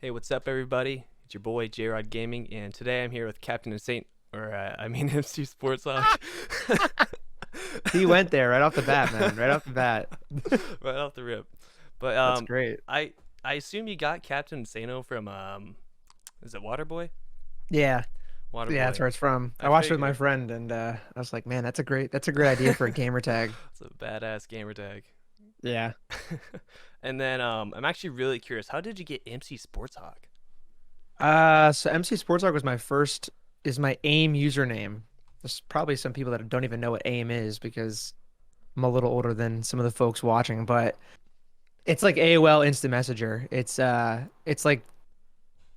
Hey, what's up, everybody? It's your boy J-Rod Gaming, and today I'm here with Captain and Saint, or mcsportzhawk. He went there right off the bat, man. Right off the bat. Right off the rip. But That's great. I I assume you got Captain Sano from is it Waterboy? Yeah. Yeah, that's Waterboy. where it's from. I I watched it with my figured. friend and I was like, man, that's a great idea for a gamer tag. It's a badass gamer tag. Yeah. And then I'm actually really curious. How did you get MC Sports Hawk? So MC Sportzhawk was is my AIM username. There's probably some people that don't even know what AIM is because I'm a little older than some of the folks watching, but it's like AOL Instant Messenger. It's like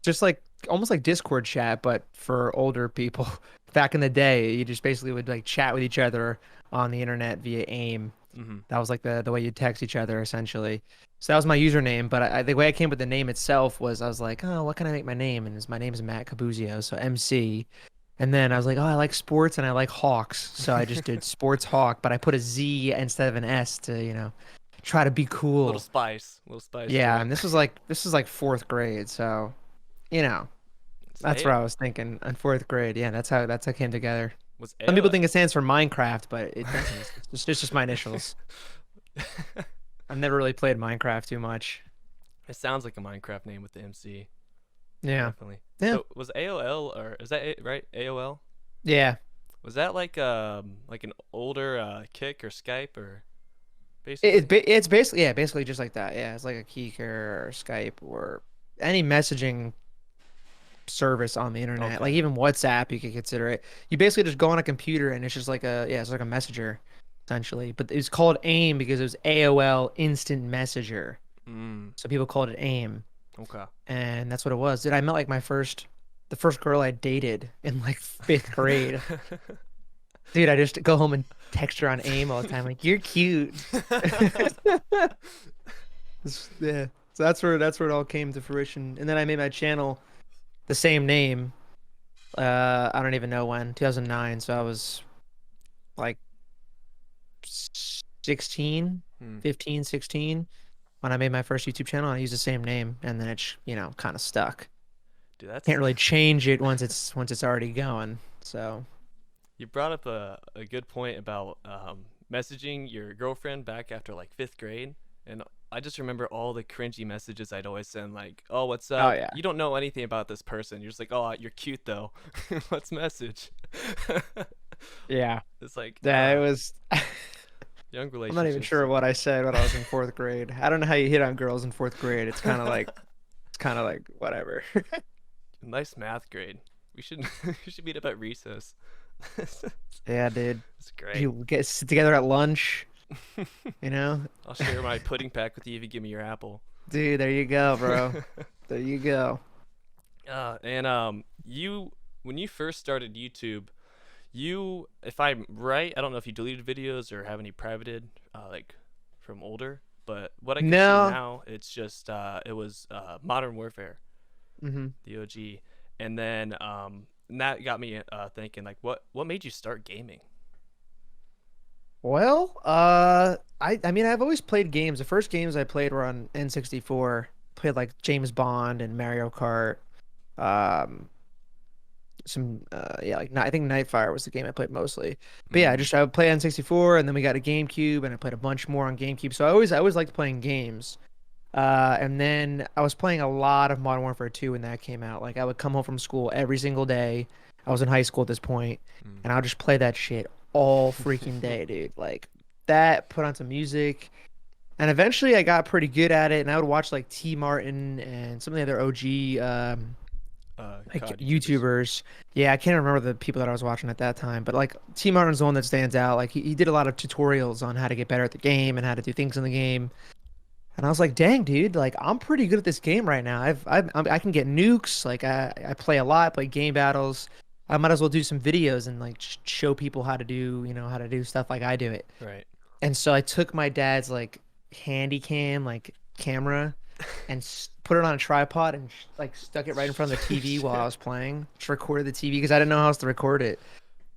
just like almost like Discord chat, but for older people. Back in the day, you just basically would like chat with each other on the internet via AIM. Mm-hmm. That was like the way you text each other essentially. So that was my username, but the way I came with the name itself was I was like, oh, what can I make my name? And my name is Matt Cabuzio, so MC. And then I was like, oh, I like sports and I like Hawks, so I just did Sports Hawk, but I put a Z instead of an S to, try to be cool. Little spice to Yeah, it. and this was like fourth grade, so you know. It's That's what I was thinking in fourth grade. Yeah, that's how it came together. was Some people AOL. think it stands for Minecraft, but it doesn't. It's just my initials. I've never really played Minecraft too much. It sounds like a Minecraft name with the MC. Yeah. Definitely. Yeah. So was AOL, or is that it, right? AOL? Yeah. Was that like an older Kick or Skype or It, basically? it it's basically basically just like that. Yeah, it's like a Keycur or Skype or any messaging service on the internet. Like Okay. even WhatsApp, you could consider it. You basically just go on a computer and it's just like it's like a messenger essentially. But it's called AIM because it was AOL Instant Messenger. Mm, So people called it AIM. okay. And that's what it was. Dude, I met like the first girl I dated in like fifth grade. Dude, I just go home and text her on AIM all the time, like you're cute. Yeah, so that's where it all came to fruition. And then I made my channel the same name. I don't even know when, 2009. So I was like 16, Hmm. 15, 16 when I made my first YouTube channel. I used the same name, and then it's kind of stuck. Dude, that's Can't really change it once it's already going. So you brought up a good point about messaging your girlfriend back after like fifth grade, and I just remember all the cringy messages I'd always send, like, "Oh, what's oh up? yeah, You don't know anything about this person. You're just like, oh, you're cute though. Let's message." yeah. It's like That was. young I'm not even relationships. sure what I said when I was in fourth grade. I don't know how you hit on girls in fourth grade. It's kind of like whatever. Nice math grade. We should we should meet up at recess. Yeah, dude. It's great. You get sit together at lunch, you know? I'll share my pudding pack with you if you give me your apple. Dude, there you go, bro. There you go. And you when you first started YouTube, if I'm right, I don't know if you deleted videos or have any privated, like from older, but what I can see No. now, it's just it was Modern Warfare, Hmm. the OG, and then and that got me thinking, like, what made you start gaming? Well, I mean I've always played games. The first games I played were on N64. Played like James Bond and Mario Kart. Um, yeah, like I think Nightfire was the game I played mostly. But yeah, Mm, I would play on 64 and then we got a GameCube and I played a bunch more on GameCube. So I always liked playing games. And then I was playing a lot of Modern Warfare 2 when that came out. Like I would come home from school every single day. I was in high school at this point, mm. and I would just play that shit all freaking day, dude. Like that, put on some music, and eventually I got pretty good at it. And I would watch like T Martin and some of the other OG like COD YouTubers. YouTubers. Yeah, I can't remember the people that I was watching at that time, but like T Martin's the one that stands out. Like he did a lot of tutorials on how to get better at the game and how to do things in the game. And I was like, dang, dude, like I'm pretty good at this game right now. I can get nukes. Like I play a lot, play game battles. I might as well do some videos and like show people how to do, how to do stuff like I do it. Right. And so I took my dad's like handy cam, like camera, and put it on a tripod and like stuck it right in front of the TV while I Shit. was playing. Just recorded the TV because I didn't know how else to record it.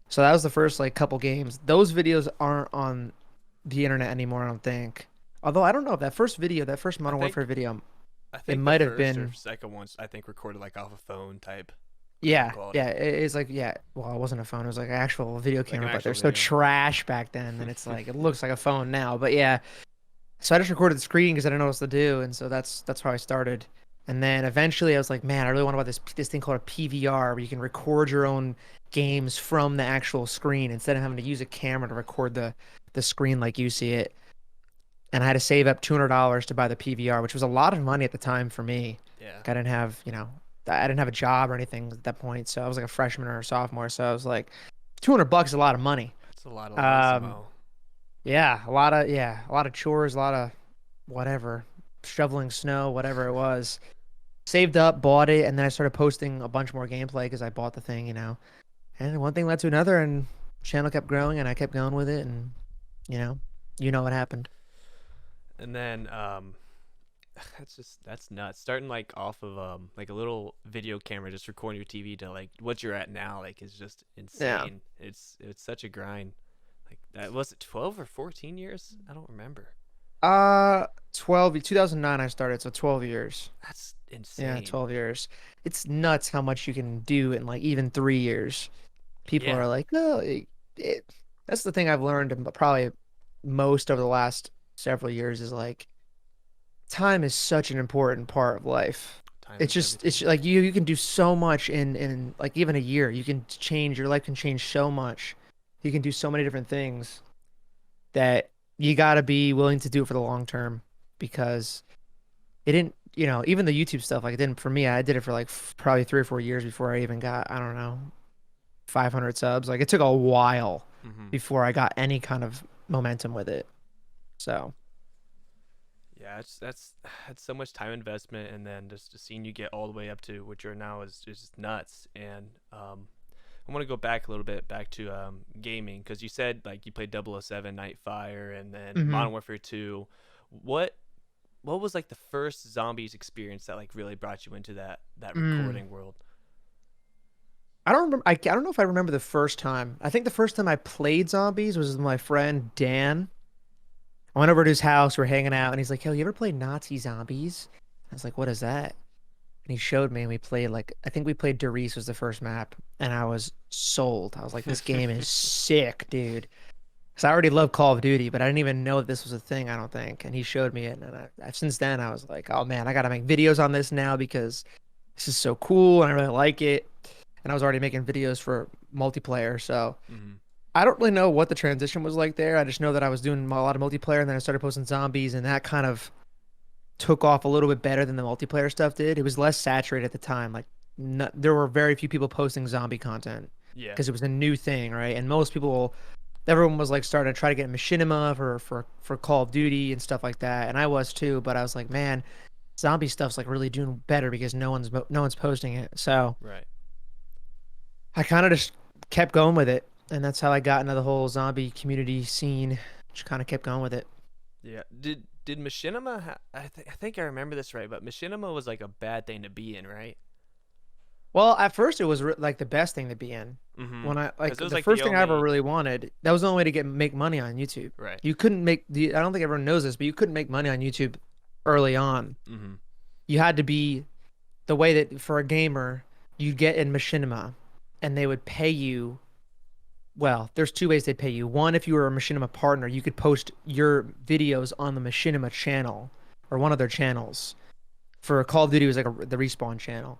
So that was the first like couple games. Those videos aren't on the internet anymore, I don't think. Although I don't know if that first video, that first I Modern Warfare think video, I It think the might have first or been, second ones I think recorded like off a phone type yeah, quality, yeah. It's like, yeah. Well, it wasn't a phone. It was like an actual video like an camera, but they're actual so video. trash back then that it's like it looks like a phone now. But yeah, so I just recorded the screen because I didn't know what else to do, and so that's how I started. And then eventually I was like, man, I really want to buy this thing called a PVR where you can record your own games from the actual screen instead of having to use a camera to record the screen like you see it. And I had to save up $200 to buy the PVR, which was a lot of money at the time for me. Yeah, Like, I didn't have, I didn't have a job or anything at that point, so I was like a freshman or a sophomore. So I was like, $200 is a lot of money. it's a lot of lives to Um, mow. a lot of chores, a lot of whatever, shoveling snow, whatever it was. Saved up, bought it, and then I started posting a bunch more gameplay because I bought the thing. And one thing led to another, and channel kept growing, and I kept going with it, and you know, you know what happened. And then that's nuts. Starting like off of like a little video camera, just recording your TV to like what you're at now, like is just Yeah. insane. It's such a grind. Like that was it 12 or 14 years? I don't remember. 2009 I started, so 12 years. That's Yeah, insane. 12 years. It's nuts how much you can do in like even 3 years. People Yeah, are like, oh, that's the thing I've learned and probably most over the last several years is like time is such an important part of life. time It's is just it's everything. like you can do so much in like even a year. You can change your life can change so much. You can do so many different things that you got to be willing to do it for the long term because it didn't, even the YouTube stuff, like it didn't for me. I did it for like probably 3 or 4 years before I even got, I don't know, 500 subs. Like it took a while Hmm. before I got any kind of momentum with it. So, Yeah, that's so much time investment, and then just seeing you get all the way up to what you're now is just nuts. And I want to go back a little bit back to gaming because you said like you played 007 Nightfire and then hmm Modern Warfare 2. What what was like the first zombies experience that like really brought you into that mm. recording world? I don't remember. I don't know if I remember the first time. I think the first time I played zombies was with my friend Dan. I went over to his house. We're hanging out, and he's like, "Yo, you ever played Nazi zombies?" I was like, "What is that?" And he showed me, and we played like I think we played Doris was the first map, and I was sold. I was like, "This game is sick, dude." Because I already love Call of Duty, but I didn't even know that this was a thing. I don't think. And he showed me it, and since then I was like, "Oh man, I gotta make videos on this now because this is so cool, and I really like it." And I was already making videos for multiplayer, so Hmm. I don't really know what the transition was like there. I just know that I was doing a lot of multiplayer, and then I started posting zombies, and that kind of took off a little bit better than the multiplayer stuff did. It was less saturated at the time. Like, there were very few people posting zombie content Yeah. because it was a new thing, right? And most people, everyone was like starting to try to get machinima for Call of Duty and stuff like that, and I was too. But I was like, man, zombie stuff's like really doing better because no one's posting it. So Right. I kind of just kept going with it, and that's how I got into the whole zombie community scene. Just kind of kept going with it. Yeah. Did machinima? I think I remember this right, but machinima was like a bad thing to be in, right? Well, at first it was like the best thing to be in. Mm-hmm. When I like Because it was the like the first thing I ever only really wanted, that was the only way to make money on YouTube. right. You couldn't make the I don't think everyone knows this, but you couldn't make money on YouTube early on. Mm-hmm. You had to be the way that for a gamer, you'd get in machinima and they would pay you. Well, there's two ways they'd pay you. One, if you were a machinima partner, you could post your videos on the machinima channel or one of their channels. For Call of Duty, it was like the Respawn channel.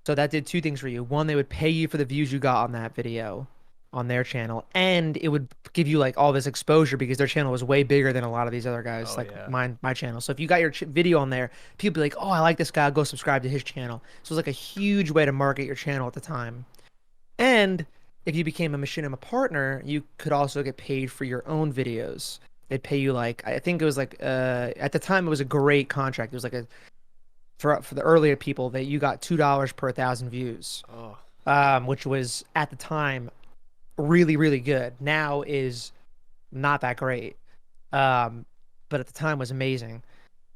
So that did two things for you. One, they would pay you for the views you got on that video on their channel, and it would give you like all this exposure because their channel was way bigger than a lot of these other guys, Oh like yeah. my channel. So if you got your video on there, people be like, "Oh, I like this guy. I'll go subscribe to his channel." So it was like a huge way to market your channel at the time. And if you became a Machinima partner, you could also get paid for your own videos. They'd pay you like I think it was like at the time it was a great contract. It was like a for the earlier people that you got $2 per 1,000 views, Oh. which was at the time really really good. Now is not that great, um, but at the time was amazing.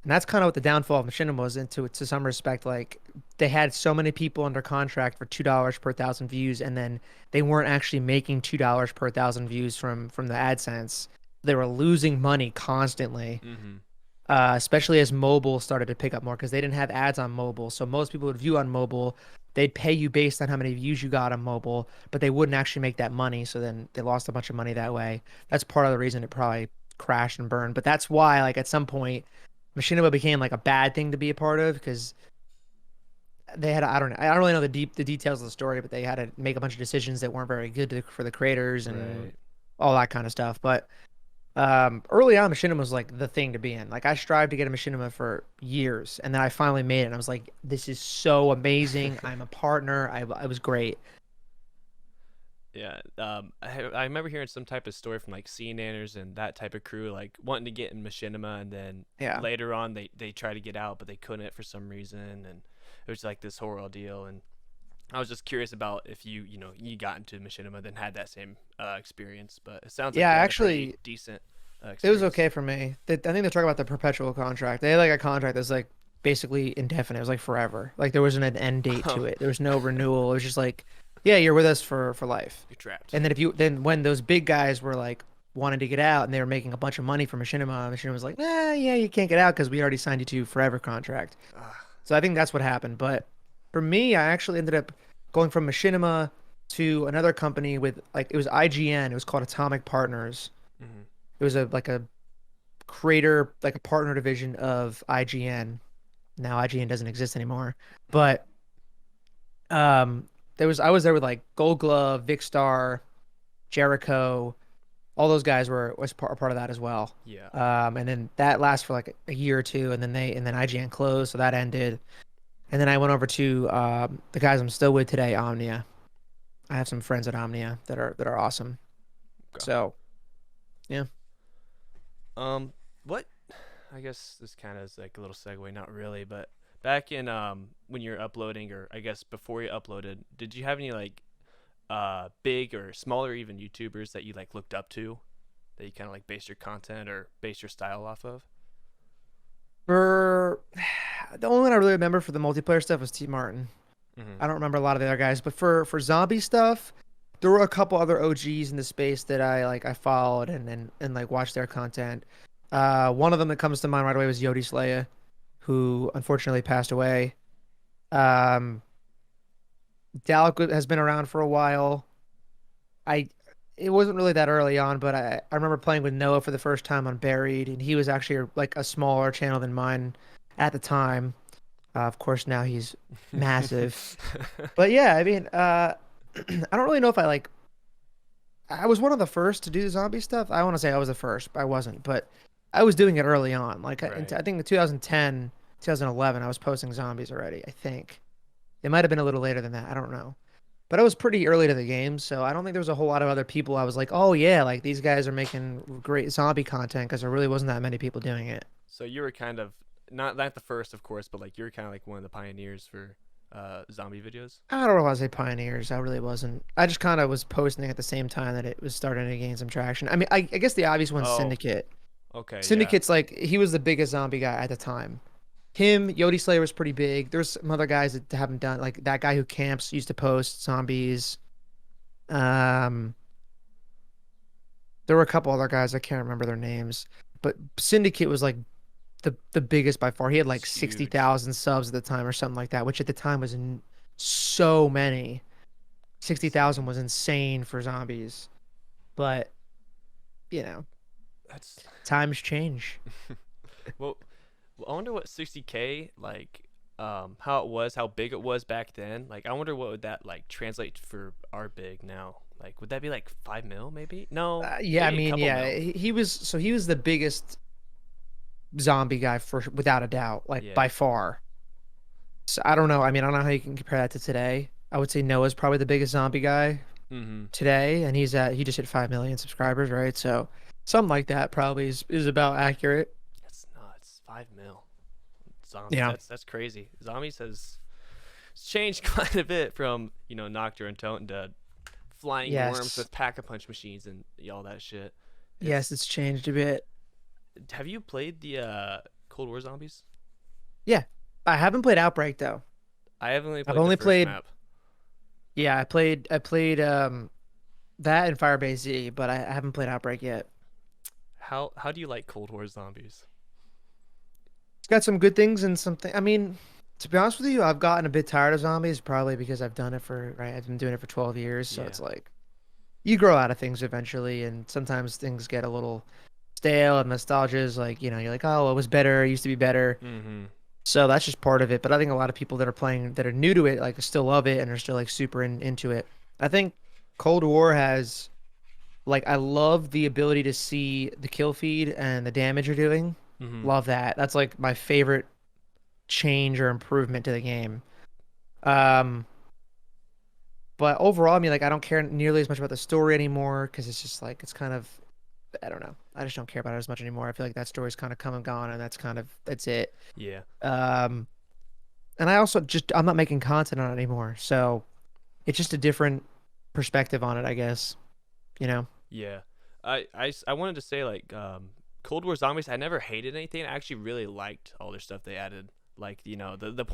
And that's kind of what the downfall of Machinima was into to some respect. Like they had so many people under contract for $2 per 1,000 views, and then they weren't actually making $2 per 1,000 views from the AdSense. They were losing money constantly. Mm-hmm. especially as mobile started to pick up more because they didn't have ads on mobile. So most people would view on mobile. They'd pay you based on how many views you got on mobile, but they wouldn't actually make that money. So then they lost a bunch of money that way. That's part of the reason it probably crashed and burned. But that's why, like at some point, Machinima became like a bad thing to be a part of because they had I don't really know the details of the story, but they had to make a bunch of decisions that weren't very good for the creators and Right. all that kind of stuff. But early on, machinima was like the thing to be in. Like I strived to get a machinima for years, and then I finally made it. And I was like, this is so amazing. I'm a partner. I was great. Yeah. I remember hearing some type of story from like CNNers and that type of crew, like wanting to get in machinima, and then Yeah. later on they tried to get out, but they couldn't for some reason, and it was like this whole ordeal. And I was just curious about if you got into machinima, then had that same experience. But it sounds like Yeah, you had a pretty actually, decent it was experience. okay for me. I think they're talking about the perpetual contract. They had like a contract that's like basically indefinite. It was like forever. Like there wasn't an end date Oh, to it. There was no renewal. It was just like, yeah, you're with us for life. you're trapped. And then if you then when those big guys were like wanting to get out and they were making a bunch of money for Machinima, Machinima was like, nah, yeah, you can't get out because we already signed you to a forever contract. Ah, So I think that's what happened. But for me, I actually ended up going from Machinima to another company with like it was IGN. It was called Atomic Partners. mhm. It was a like a creator like a partner division of IGN. Now IGN doesn't exist anymore. But um I was there with like Gold Glove, Vicstar, Jericho, all those guys was part of that as well. Yeah. And then that lasts for like a year or two, and then IGN closed, so that ended. And then I went over to the guys I'm still with today, Omnia. I have some friends at Omnia that are awesome. Okay. So yeah, What? I guess this kind of is like a little segue, not really, but back in when you're uploading, or I guess before you uploaded, did you have any like big or smaller even YouTubers that you like looked up to, that you kind of like base your content or base your style off of? for the only one I really remember for the multiplayer stuff was T Martin. Mm-hmm. I don't remember a lot of the other guys, but for zombie stuff, there were a couple other OGs in the space that I followed and like watched their content. One of them that comes to mind right away was Yodi Slaya, who unfortunately passed away. Um, Dalek has been around for a while. I It wasn't really that early on, but I remember playing with Noah for the first time on Buried, and he was actually like a smaller channel than mine at the time. Of course, now he's massive. But yeah, I mean, I don't really know if I like. I was one of the first to do the zombie stuff. I want to say I was the first, but I wasn't. But I was doing it early on. Like Right. I think in 2010, 2011, I was posting zombies already. I think it might have been a little later than that. I don't know. But I was pretty early to the game, so I don't think there was a whole lot of other people. I was like, oh yeah, like these guys are making great zombie content because there really wasn't that many people doing it. So you were kind of not the first, of course, but like you were kind of like one of the pioneers for zombie videos. I don't know if I say pioneers. I really wasn't. I just kind of was posting at the same time that it was starting to gain some traction. I mean, I guess the obvious one's Oh, Syndicate. okay, yeah. Syndicate's like he was the biggest zombie guy at the time. Him, Yodi Slayer was pretty big. There's some other guys that haven't done like that guy who camps used to post zombies. Um, there were a couple other guys I can't remember their names, but Syndicate was like the biggest by far. He had like It's huge. 60,000 subs at the time or something like that, which at the time was so many. Insane. 60,000 was insane for zombies, but you know, That's times change. well, I wonder what 60K like how it was, how big it was back then. Like I wonder what would that like translate for our big now. Like would that be like 5 mil maybe? No, Yeah, I maybe a mean, couple yeah, mil. he was the biggest zombie guy for without a doubt, like Yeah. by far. So I don't know. I mean, I don't know how you can compare that to today. I would say Noah's probably the biggest zombie guy Mhm. today, and he just hit 5 million subscribers, right? So something like that probably is about accurate. That's nuts. 5 mil. Zombies. Yeah. That's crazy. Zombies has changed quite a bit from, Nocturne Tone to flying worms Yes. with pack-a-punch machines and all that shit. Yes, It's it's changed a bit. Have you played the Cold War Zombies? Yeah. I haven't played Outbreak though. I have only I've played the only first played map. yeah, I played that and Firebase Z, but I haven't played Outbreak yet. How do you like Cold War Zombies? got some good things and something. I mean, to be honest with you, I've gotten a bit tired of zombies, probably because I've done it for, right, I've been doing it for 12 years, so Yeah. it's like you grow out of things eventually, and sometimes things get a little stale and nostalgia is like, you're like, oh, it was better, it used to be better. Mm-hmm. So that's just part of it. But I think a lot of people that are playing that are new to it like still love it and are still like super into it. I think Cold War has like I love the ability to see the kill feed and the damage you're doing. Mm-hmm. Love that. That's like my favorite change or improvement to the game. Um, but overall, I mean, like I don't care nearly as much about the story anymore because it's just like it's kind of I don't know. I just don't care about it as much anymore. I feel like that story's kind of come and gone, and that's it. Yeah. Um, and I also just I'm not making content on it anymore, so it's just a different perspective on it, I guess. You know? Yeah. I wanted to say like Cold War Zombies. I never hated anything. I actually really liked all their stuff they added. Like the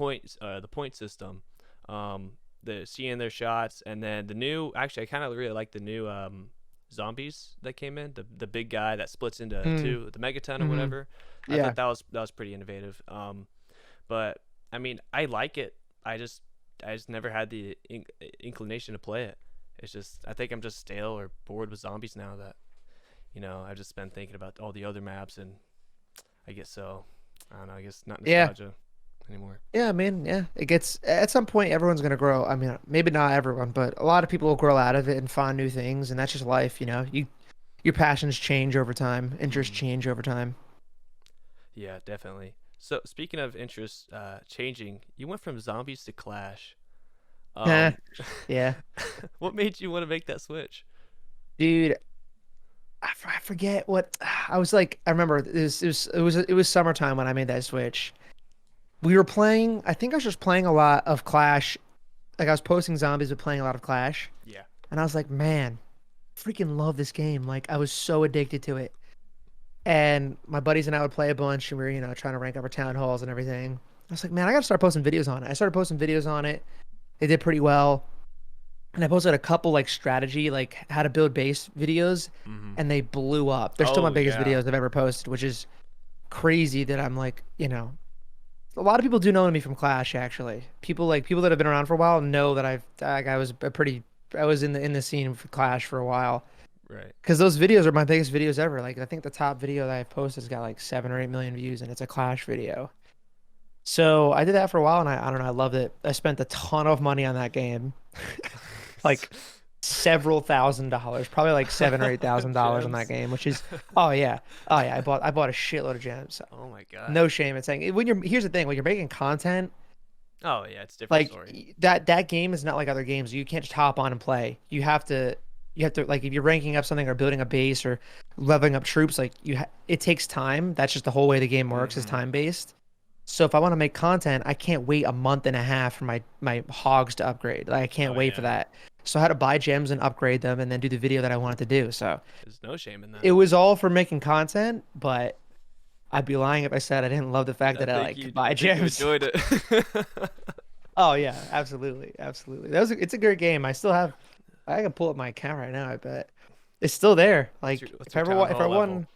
point system, um, the seeing their shots, and then the new. Actually, I kind of really like the new zombies that came in. The big guy that splits into Mm, two, the megaton or hmm. whatever. I Yeah. thought that was pretty innovative. But I mean, I like it. I just never had the inclination to play it. It's just I think I'm just stale or bored with zombies now that I've just been thinking about all the other maps and I guess so. I don't know. I guess not Yeah. nostalgia anymore. Yeah, I mean, yeah. It gets at some point everyone's gonna grow. I mean, maybe not everyone, but a lot of people will grow out of it and find new things, and that's just life, you know. Your passions change over time, interests Mm. change over time. Yeah, definitely. So speaking of interests changing, you went from zombies to Clash. Um, Yeah. what made you want to make that switch? Dude, I forget what I was like. I remember it was summertime when I made that switch. We were playing. I think I was just playing a lot of Clash. Like I was posting zombies, but playing a lot of Clash. Yeah. And I was like, man, freaking love this game. Like I was so addicted to it. And my buddies and I would play a bunch, and we were trying to rank up our town halls and everything. I was like, man, I gotta start posting videos on it. I started posting videos on it. They did pretty well. And I posted a couple like strategy, like how to build base videos, Mm-hmm. and they blew up. They're still my Oh biggest yeah. videos I've ever posted, which is crazy that I'm like, a lot of people do know me from Clash actually. People that have been around for a while know that I was in the scene for Clash for a while. Right. Because those videos are my biggest videos ever. Like I think the top video that I've posted has got like 7 or 8 million views, and it's a Clash video. So I did that for a while, and I don't know, I loved it. I spent a ton of money on that game, like several $1,000s, probably like $7 or $8,000 on that Gems. game, which is oh yeah. I bought a shitload of gems. Oh my god. No shame in saying it. Here's the thing, when you're making content, Oh yeah, it's a different like story. that game is not like other games. You can't just hop on and play. You have to like if you're ranking up something or building a base or leveling up troops, like it takes time. That's just the whole way the game works is Mm-hmm. time based. So if I want to make content, I can't wait a month and a half for my hogs to upgrade. Like I can't Oh wait for yeah. that. So I had to buy gems and upgrade them and then do the video that I wanted to do. So There's no shame in that. it was all for making content, but I'd be lying if I said I didn't love the fact that I like could buy I think you gems. enjoyed it. Oh yeah, absolutely, absolutely. It's a great game. I can pull up my account right now. I bet it's still there. what's your Like what's your town if I hall level? won,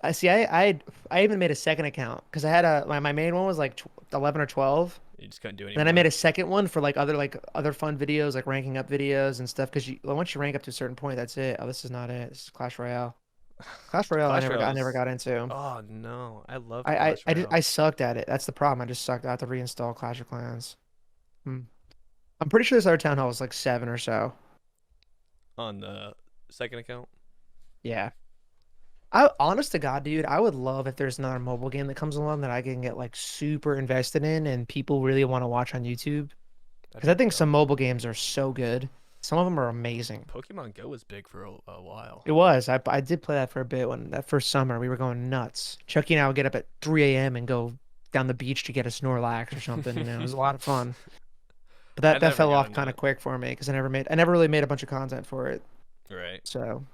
I see. I even made a second account because I had my main one was like 11 or 12. You just couldn't do Then I made anymore. a second one for like other fun videos like ranking up videos and stuff. Because once you rank up to a certain point, that's it. Oh, this is not it. This is Clash Royale. Clash Royale, Clash I never Royale's. got into. Oh no, I loved I Clash I just Royale. I sucked at it. That's the problem. I just sucked. I have to reinstall Clash of Clans. Hmm. I'm pretty sure this other town hall was like 7 or so. On the second account. Yeah. I honest to God, dude, I would love if there's another mobile game that comes along that I can get like super invested in and people really want to watch on YouTube. Because That'd I be think some dope. mobile games are so good. Some of them are amazing. Pokemon Go was big for a while. It was. I did play that for a bit when that first summer we were going nuts. Chucky and I would get up at 3 a.m. and go down the beach to get a Snorlax or something. It was a lot of fun. But I that never fell got off into kind of it. quick for me because I never really made a bunch of content for it. Right. So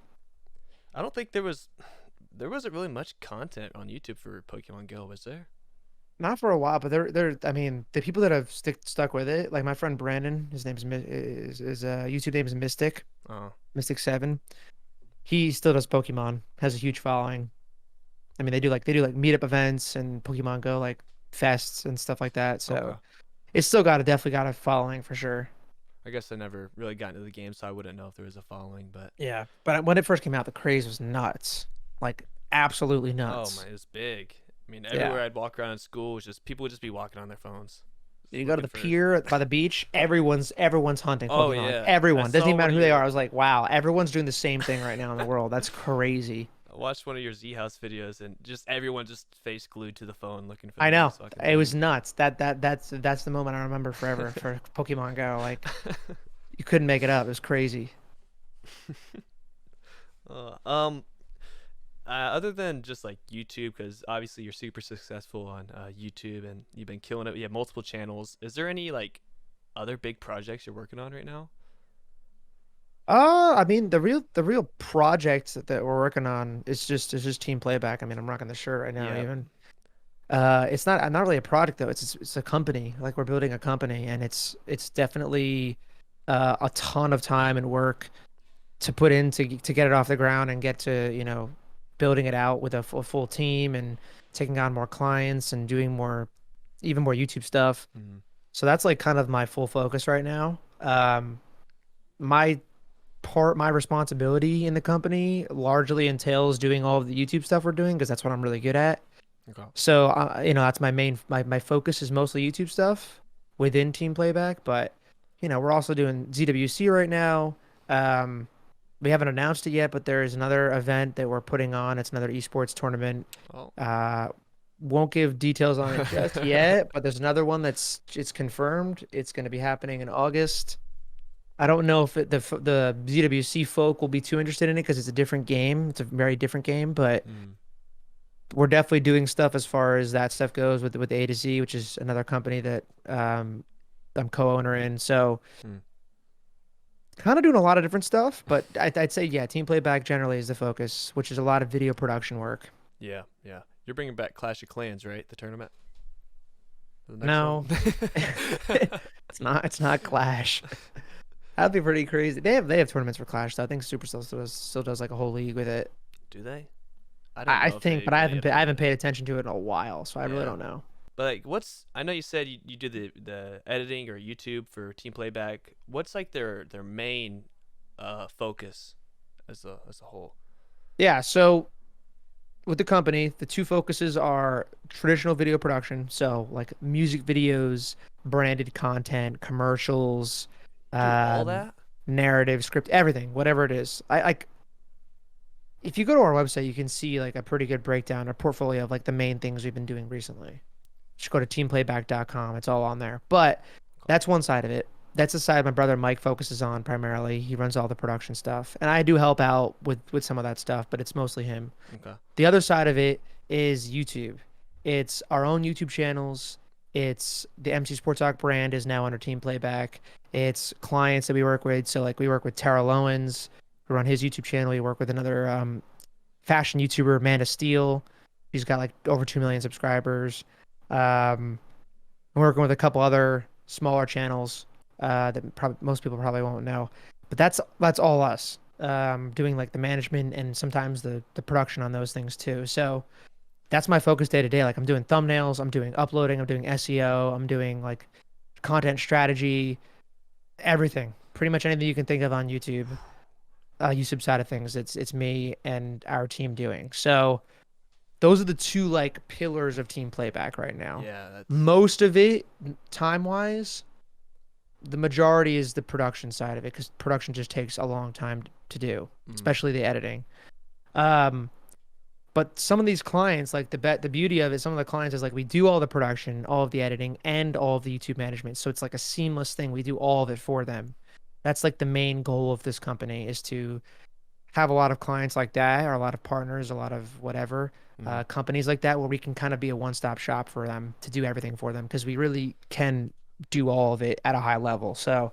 I don't think there wasn't really much content on YouTube for Pokemon Go, was there? not for a while, but they're I mean the people that have stuck with it, like my friend Brandon, his name's his YouTube name is Oh, Mystic 7. He still does Pokemon, has a huge following. I mean they do like meetup events and Pokemon Go like fests and stuff like that. Okay. So it's still definitely got a following for sure. I guess I never really got into the game, so I wouldn't know if there was a following. But Yeah. But when it first came out, the craze was nuts. Like absolutely oh my, nuts. it was big. I mean, Yeah. everywhere I'd walk around in school was just people would just be walking on their phones, just You go to looking the for. pier by the beach, everyone's hunting Oh Pokemon. yeah, I Everyone. Doesn't saw even one matter of who they are. your. I was like, wow, everyone's doing the same thing right now in the world. That's crazy. I watched one of your Z House videos, and just everyone just face glued to the phone looking for I the know. next fucking It was thing. nuts. That's the moment I remember forever for Pokemon Go. Like you couldn't make it up. It was crazy. uh, um, other than just like YouTube, because obviously you're super successful on YouTube and you've been killing it. You have multiple channels. Is there any like other big projects you're working on right now? I mean the real project that we're working on is just team playback. I mean, I'm rocking the shirt right now Yeah. even. It's not really a product though. It's a company. Like we're building a company and it's definitely a ton of time and work to put in to get it off the ground and get to, building it out with a full team and taking on more clients and doing even more YouTube stuff. Mm. So that's like kind of my full focus right now. My my responsibility in the company largely entails doing all of the YouTube stuff we're doing because that's what I'm really good at. Okay. So, that's my my focus is mostly YouTube stuff within Team Playback, but we're also doing ZWC right now. Um, we haven't announced it yet, but there is another event that we're putting on. It's another esports tournament. Oh. Uh, won't give details on it just yet, but there's another one it's confirmed. It's going to be happening in August. I don't know if the ZWC folk will be too interested in it because it's a different game. It's a very different game, but Mm. we're definitely doing stuff as far as that stuff goes with A to Z, which is another company that I'm co-owner in. So Mm. kind of doing a lot of different stuff, but I'd say yeah, team playback generally is the focus, which is a lot of video production work. Yeah. Yeah. You're bringing back Clash of Clans, right? The tournament. The next one. No, it's not Clash. That'd be pretty crazy. They have tournaments for Clash, though. I think Supercell still does like a whole league with it. Do they? I didn't I know if think, they but I really haven't I haven't updated paid it. attention to it in a while, so I really Yeah. don't know. But like, what's? I know you said you do the editing or YouTube for Team Playback. What's like their main focus as a whole? Yeah, so with the company, the two focuses are traditional video production, so like music videos, branded content, commercials, Do all um, that? narrative, script, everything, whatever it is. I like if you go to our website, you can see like a pretty good breakdown, a portfolio of like the main things we've been doing recently. Just go to teamplayback.com. It's all on there. But that's one side of it. That's the side my brother Mike focuses on primarily. He runs all the production stuff, and I do help out with some of that stuff, but it's mostly him. Okay. The other side of it is YouTube. It's our own YouTube channels. It's the MC Sports Talk brand is now under Team Playback. It's clients that we work with. So like we work with Tara Lowens, who run his YouTube channel. We work with another fashion YouTuber, Amanda Steele. She's got like over 2 million subscribers. I'm working with a couple other smaller channels that probably most people probably won't know. But that's all us doing like the management and sometimes the production on those things too. So that's my focus day to day. Like I'm doing thumbnails, I'm doing uploading, I'm doing SEO, I'm doing like content strategy, everything. Pretty much anything you can think of on YouTube side of things. It's me and our team doing. So those are the two like pillars of team playback right now. Yeah, that's. Most of it, time wise, the majority is the production side of it because production just takes a long time to do, Mm. especially the editing. Um, but some of these clients, like the beauty of it, some of the clients is like we do all the production, all of the editing, and all of the YouTube management. So it's like a seamless thing. We do all of it for them. That's like the main goal of this company is to have a lot of clients like that, or a lot of partners, a lot of whatever Mm. companies like that, where we can kind of be a one-stop shop for them to do everything for them because we really can do all of it at a high level. So,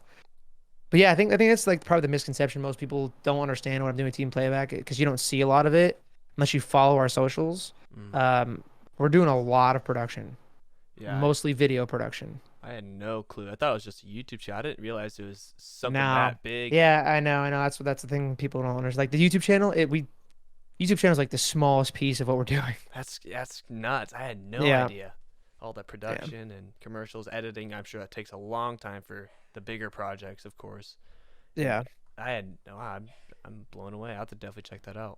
but yeah, I think that's like probably the misconception. Most people don't understand what I'm doing with team playback because you don't see a lot of it unless you follow our socials. Mm. Um, we're doing a lot of production, Yeah, mostly video production. I had no clue. I thought it was just a YouTube channel. I didn't realize it was something Now, that big. yeah, I know. That's the thing people don't understand. Like the YouTube channel, YouTube channel is like the smallest piece of what we're doing. That's nuts. I had no Yeah. idea. all the Damn. production and commercials, editing. I'm sure that takes a long time for the bigger projects, of course. And Yeah. I had no, I'm blown away. I have to definitely check that out.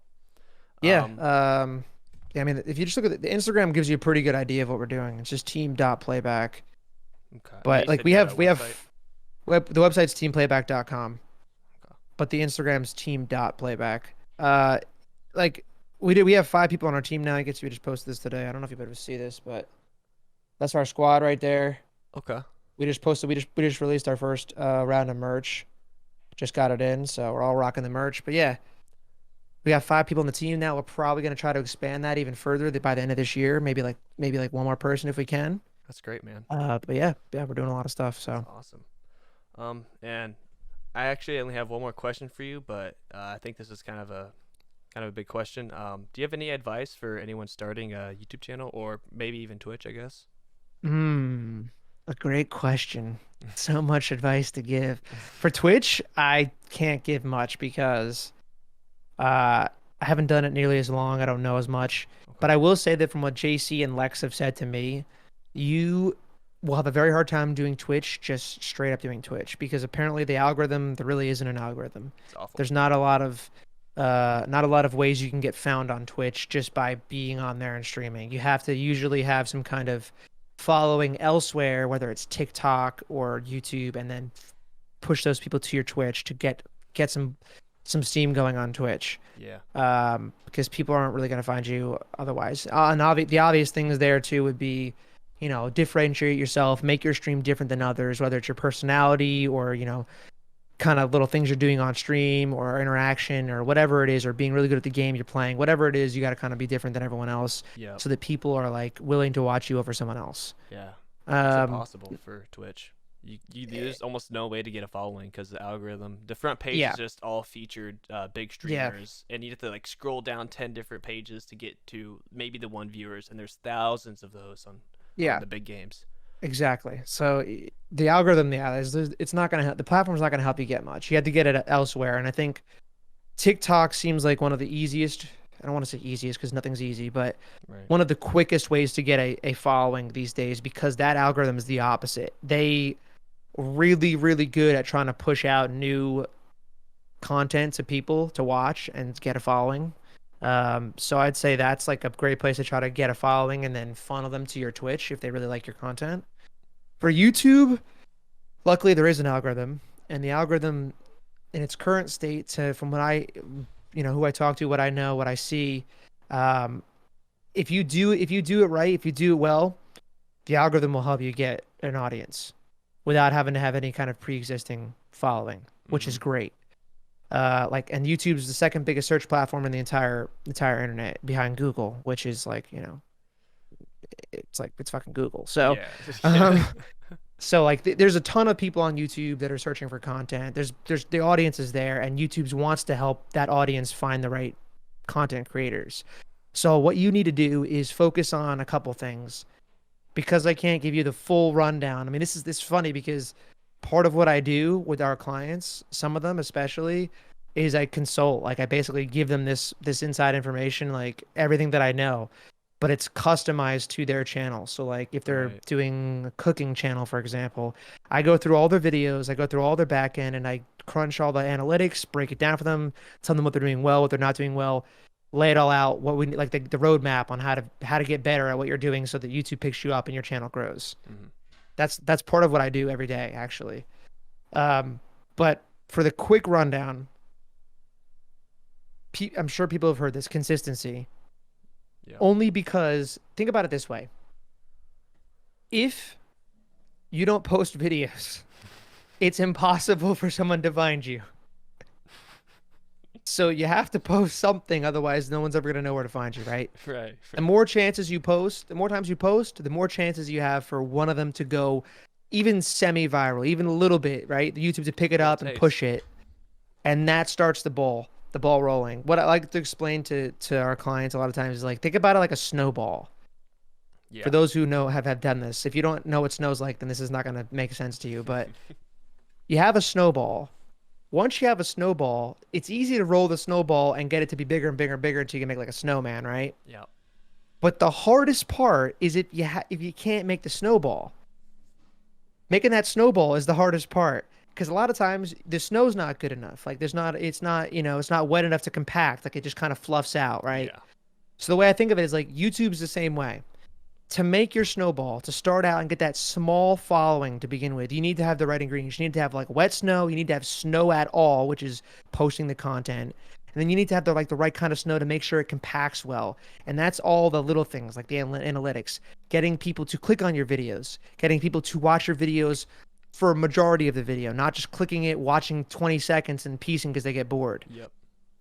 Yeah. Um, Yeah, I mean, if you just look at the Instagram gives you a pretty good idea of what we're doing. It's just team.playback. okay. Yeah, But you like said you had a we website. have the website's teamplayback.com, Okay. but the Instagram's team.playback. Like we have 5 people on our team now. I guess we just posted this today. I don't know if you've able to see this, but that's our squad right there. Okay. We just released our first round of merch. Just got it in, so we're all rocking the merch. But yeah, we got 5 people on the team now. We're probably going to try to expand that even further by the end of this year. Maybe like one more person if we can. That's great, man. But yeah, we're doing a lot of stuff. That's So awesome. And I actually only have one more question for you, but I think this is kind of a big question. Do you have any advice for anyone starting a YouTube channel or maybe even Twitch, I guess? Hmm, a great question. So much advice to give. For Twitch, I can't give much because I haven't done it nearly as long. I don't know as much. Okay. But I will say that from what JC and Lex have said to me, you will have a very hard time doing Twitch, just straight up doing Twitch, because apparently the algorithm, there really isn't an algorithm. It's awful. There's not a lot of ways you can get found on Twitch just by being on there and streaming. You have to usually have some kind of following elsewhere, whether it's TikTok or YouTube, and then push those people to your Twitch to get some steam going on Twitch. Yeah. Because people aren't really going to find you otherwise. And the obvious things there too would be, differentiate yourself, make your stream different than others, whether it's your personality or, kind of little things you're doing on stream or interaction or whatever it is, or being really good at the game you're playing, whatever it is, you got to kind of be different than everyone else Yeah. so that people are like willing to watch you over someone else. Yeah. It's Um, impossible for Twitch. There's almost no way to get a following because the algorithm. The front page is yeah, just all featured big yeah, streamers, and you have to like scroll down 10 different pages to get to maybe the one viewers, and there's thousands of those on yeah. the big games. Exactly. So the algorithm, yeah, it's not gonna help. The platform's not gonna help you get much. You have to get it elsewhere. And I think TikTok seems like one of the easiest. I don't want to say easiest because nothing's easy, but Right. one of the quickest ways to get a following these days because that algorithm is the opposite. They really, really good at trying to push out new content to people to watch and get a following. So I'd say that's like a great place to try to get a following and then funnel them to your Twitch if they really like your content. For YouTube, luckily there is an algorithm, and the algorithm in its current state, from what who I talk to, what I know, what I see, um, if you do it right, if you do it well, the algorithm will help you get an audience without having to have any kind of pre-existing following, which Mm-hmm. is great. And YouTube's the second biggest search platform in the entire internet behind Google, which is like, it's fucking Google. So, Yeah. Yeah. um, so like there's a ton of people on YouTube that are searching for content. There's the audience is there, and YouTube wants to help that audience find the right content creators. So what you need to do is focus on a couple things because I can't give you the full rundown. I mean, this is funny because part of what I do with our clients, some of them especially, is I consult. Like I basically give them this inside information, like everything that I know, but it's customized to their channel. So like if they're Right. doing a cooking channel, for example, I go through all their videos, I go through all their back end, and I crunch all the analytics, break it down for them, tell them what they're doing well, what they're not doing well, lay it all out, what we like the roadmap on how to get better at what you're doing so that YouTube picks you up and your channel grows. Mm-hmm. That's part of what I do every day, actually. But for the quick rundown, I'm sure people have heard this consistency. Yeah. Only because think about it this way: if you don't post videos, it's impossible for someone to find you. So you have to post something, otherwise no one's ever gonna know where to find you, right? Right. The Right. more chances you post, the more times you post, the more chances you have for one of them to go even semi-viral, even a little bit, right? The YouTube to pick That's it all it up and takes. push it, and that starts the ball rolling. What I like to explain to our clients a lot of times is like think about it like a snowball. For Yeah. those who know have done this, if you don't know what snow's like, then this is not gonna make sense to you. But you have a snowball. Once you have a snowball, it's easy to roll the snowball and get it to be bigger and bigger and bigger until you can make like a snowman, right? Yeah. But the hardest part is if you can't make the snowball. Making that snowball is the hardest part because a lot of times the snow's not good enough. Like it's not, it's not wet enough to compact. Like it just kind of fluffs out, right? Yeah. So the way I think of it is like YouTube's the same way. To make your snowball, to start out and get that small following to begin with, you need to have the right ingredients. You need to have like wet snow. You need to have snow at all, which is posting the content. And then you need to have the right kind of snow to make sure it compacts well. And that's all the little things like the analytics, getting people to click on your videos, getting people to watch your videos for a majority of the video, not just clicking it, watching 20 seconds and piecing because they get bored. Yep.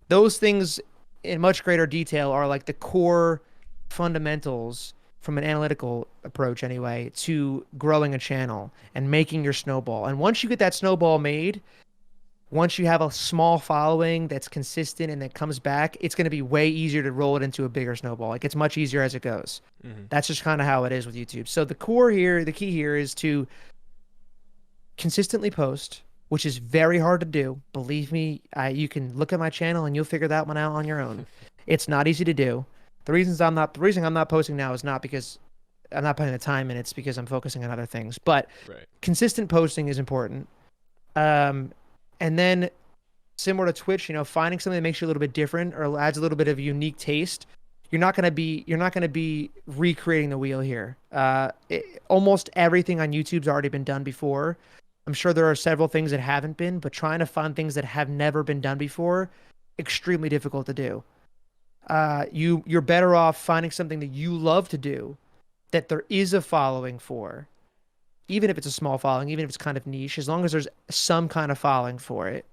Those things in much greater detail are like the core fundamentals from an analytical approach anyway to growing a channel and making your snowball. And once you get that snowball made, once you have a small following that's consistent and that comes back, it's going to be way easier to roll it into a bigger snowball. Like it's much easier as it goes. Hmm. That's just kind of how it is with YouTube. So the core here, the key here is to consistently post, which is very hard to do. Believe me, you can look at my channel and you'll figure that one out on your own. It's not easy to do. The reason I'm not posting now is not because I'm not putting the time in. It's because I'm focusing on other things. But Right. consistent posting is important. And then similar to Twitch, finding something that makes you a little bit different or adds a little bit of unique taste. You're not gonna be recreating the wheel here. Almost everything on YouTube's already been done before. I'm sure there are several things that haven't been, but trying to find things that have never been done before, extremely difficult to do. You're better off finding something that you love to do, that there is a following for, even if it's a small following, even if it's kind of niche, as long as there's some kind of following for it,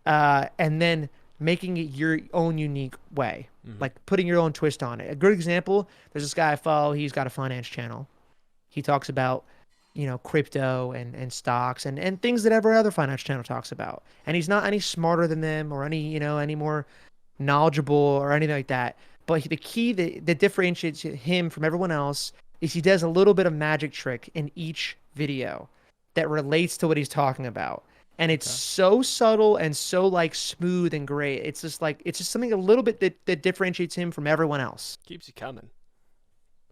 and then making it your own unique way, Hmm. like putting your own twist on it. A good example, there's this guy I follow. He's got a finance channel. He talks about, crypto and stocks and things that every other finance channel talks about. And he's not any smarter than them or any more knowledgeable or anything like that. But the key that differentiates him from everyone else is he does a little bit of magic trick in each video that relates to what he's talking about. And it's Okay. so subtle and so like smooth and great. It's just something a little bit that differentiates him from everyone else. Keeps you coming.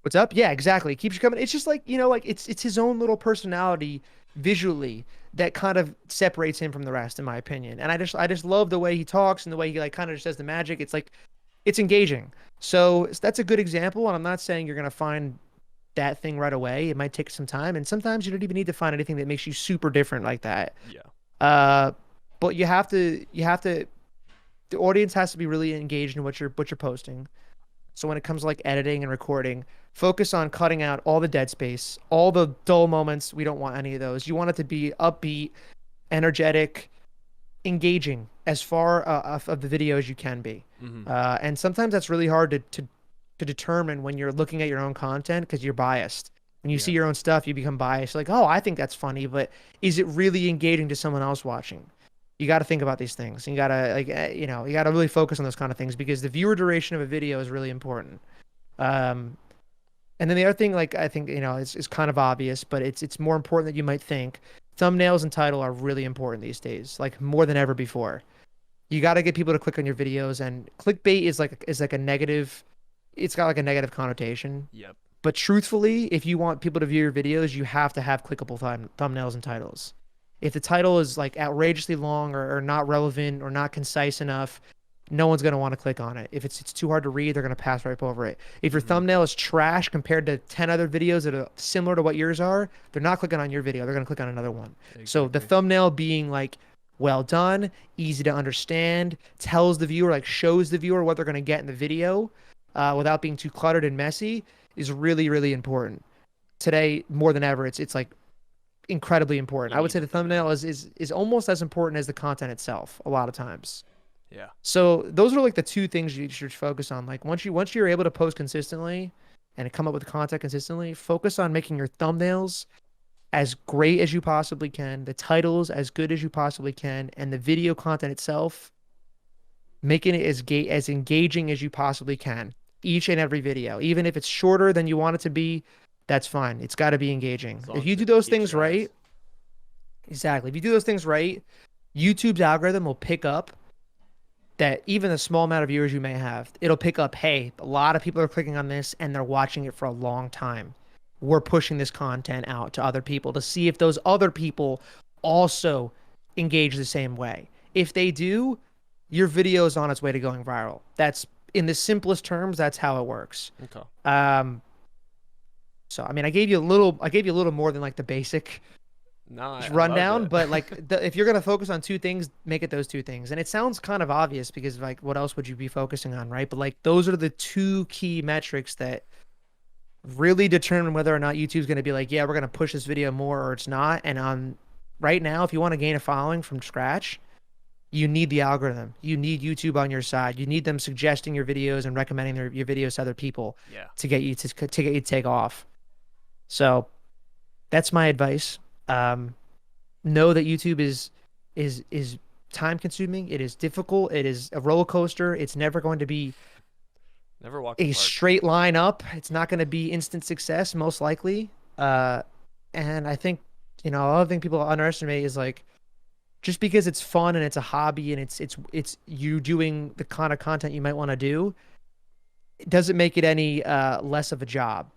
What's up? Yeah, exactly. It keeps you coming. It's just like, like it's his own little personality visually that kind of separates him from the rest, in my opinion. And I just love the way he talks and the way he like kind of just does the magic. It's like it's engaging. So that's a good example. And I'm not saying you're gonna find that thing right away. It might take some time, and sometimes you don't even need to find anything that makes you super different like that. Yeah. Uh, but you have to. The audience has to be really engaged in what you're posting. So when it comes to like editing and recording, focus on cutting out all the dead space, all the dull moments. We don't want any of those. You want it to be upbeat, energetic, engaging as far of the video as you can be. Hmm. And sometimes that's really hard to determine when you're looking at your own content because you're biased. When you see Yeah. your own stuff, you become biased. Like, oh, I think that's funny, but is it really engaging to someone else watching? You got to think about these things. You got to you got to really focus on those kind of things because the viewer duration of a video is really important. Um, and then the other thing, like I think is kind of obvious, but it's more important than you might think. Thumbnails and title are really important these days, like more than ever before. You got to get people to click on your videos, and clickbait is like a negative. It's got like a negative connotation. Yep. But truthfully, if you want people to view your videos, you have to have clickable thumbnails and titles. If the title is like outrageously long or not relevant or not concise enough, no one's going to want to click on it. If it's too hard to read, they're going to pass right over it. If your Hmm. thumbnail is trash compared to 10 other videos that are similar to what yours are, they're not clicking on your video. They're going to click on another one. So the Exactly. thumbnail being like well done, easy to understand, tells the viewer, like shows the viewer what they're going to get in the video without being too cluttered and messy is really, really important. Today, more than ever, it's like incredibly important. You I would need say the the thumbnail thumbnail. is almost as important as the content itself a lot of times. Yeah. So those are like the two things you should focus on. Like once you're able to post consistently and come up with content consistently, focus on making your thumbnails as great as you possibly can, the titles as good as you possibly can, and the video content itself, making it as engaging as you possibly can. Each and every video, even if it's shorter than you want it to be, that's fine. It's got to be engaging. As long If as you do it those keeps things your eyes. right, exactly. If you do those things right, YouTube's algorithm will pick up that even the small amount of viewers you may have, it'll pick up, hey, a lot of people are clicking on this and they're watching it for a long time. We're pushing this content out to other people to see if those other people also engage the same way. If they do, your video is on its way to going viral. That's in the simplest terms, that's how it works. Okay. Um, so I mean, I gave you a little more than like the basic No, I loved rundown, it. but like if you're gonna focus on two things, make it those two things. And it sounds kind of obvious because like what else would you be focusing on, right? But like those are the two key metrics that really determine whether or not YouTube's gonna be like, yeah, we're gonna push this video more or it's not. And on right now, if you want to gain a following from scratch, you need the algorithm. You need YouTube on your side. You need them suggesting your videos and recommending your videos to other people Yeah. to get you to get you to take off. So that's my advice. Know that YouTube is time consuming. It is difficult. It is a roller coaster. It's never going to be Never walk in a the park. straight line up. It's not going to be instant success, most likely. Uh, and I think, another thing people underestimate is like just because it's fun and it's a hobby and it's you doing the kind of content you might want to do, it doesn't make it any less of a job.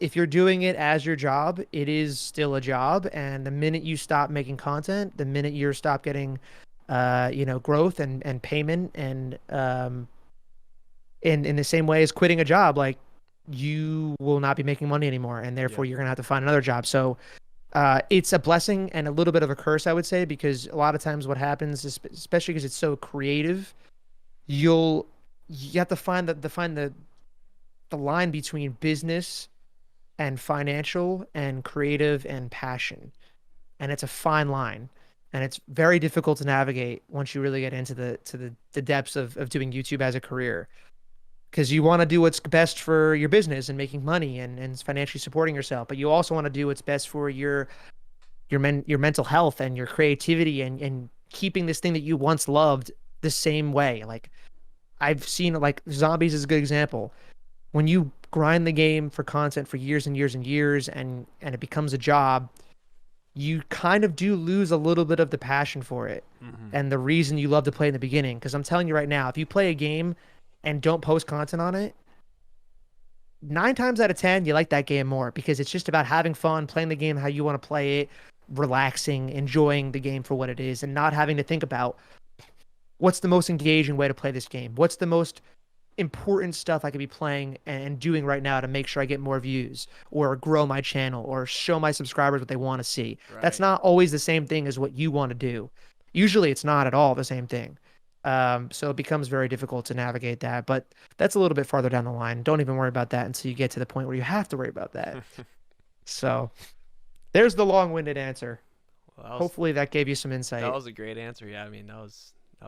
If you're doing it as your job, it is still a job. And the minute you stop making content, the minute you stop getting, growth and payment and in the same way as quitting a job, like you will not be making money anymore, and Yeah. therefore you're gonna have to find another job. So it's a blessing and a little bit of a curse, I would say, because a lot of times what happens, is, especially because it's so creative, you have to find the line between business and financial and creative and passion. And it's a fine line. And it's very difficult to navigate once you really get into the depths of doing YouTube as a career. Because you want to do what's best for your business and making money and financially supporting yourself, but you also want to do what's best for your mental health and your creativity and keeping this thing that you once loved the same way. Like I've seen like zombies is a good example. When you grind the game for content for years and years and years and it becomes a job, you kind of do lose a little bit of the passion for it Mm-hmm. and the reason you love to play in the beginning. Because I'm telling you right now, if you play a game and don't post content on it, 9 times out of 10 you like that game more because it's just about having fun, playing the game how you want to play it, relaxing, enjoying the game for what it is, and not having to think about what's the most engaging way to play this game, what's the most important stuff I could be playing and doing right now to make sure I get more views or grow my channel or show my subscribers what they want to see. That's Right. not always the same thing as what you want to do. Usually it's not at all the same thing. So it becomes very difficult to navigate that, but that's a little bit farther down the line. Don't even worry about that until you get to the point where you have to worry about that. So there's the long-winded answer. Well, Hopefully that gave you some that insight. was a great answer. Yeah, I mean that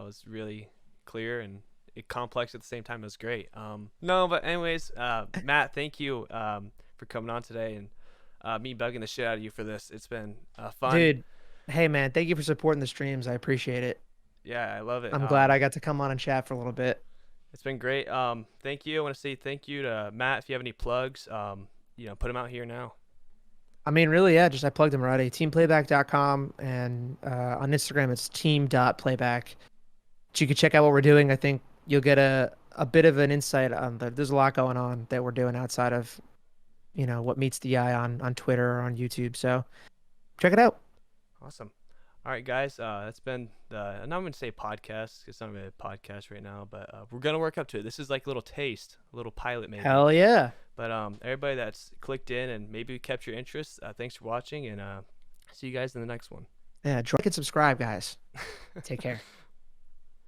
was really clear and complex at the same time. It was great. No, but anyways, Matt, thank you for coming on today and me bugging the shit out of you for this. It's been fun. Dude, hey man, thank you for supporting the streams. I appreciate it. Yeah, I love it. I'm glad I got to come on and chat for a little bit. It's been great. Thank you. I want to say thank you to Matt. If you have any plugs, put them out here now. I mean, really, yeah, just I plugged them already. Teamplayback.com and on Instagram it's team.playback. So you can check out what we're doing. I think you'll get a bit of an insight on there's a lot going on that we're doing outside of, what meets the eye on Twitter or on YouTube. So check it out. Awesome. All right, guys. That's been I'm not going to say podcast because it's not really a podcast right now, but we're gonna work up to it. This is like a little taste, a little pilot maybe. Hell yeah. But everybody that's clicked in and maybe kept your interest, thanks for watching, and see you guys in the next one. Yeah, like and subscribe, guys. Take care.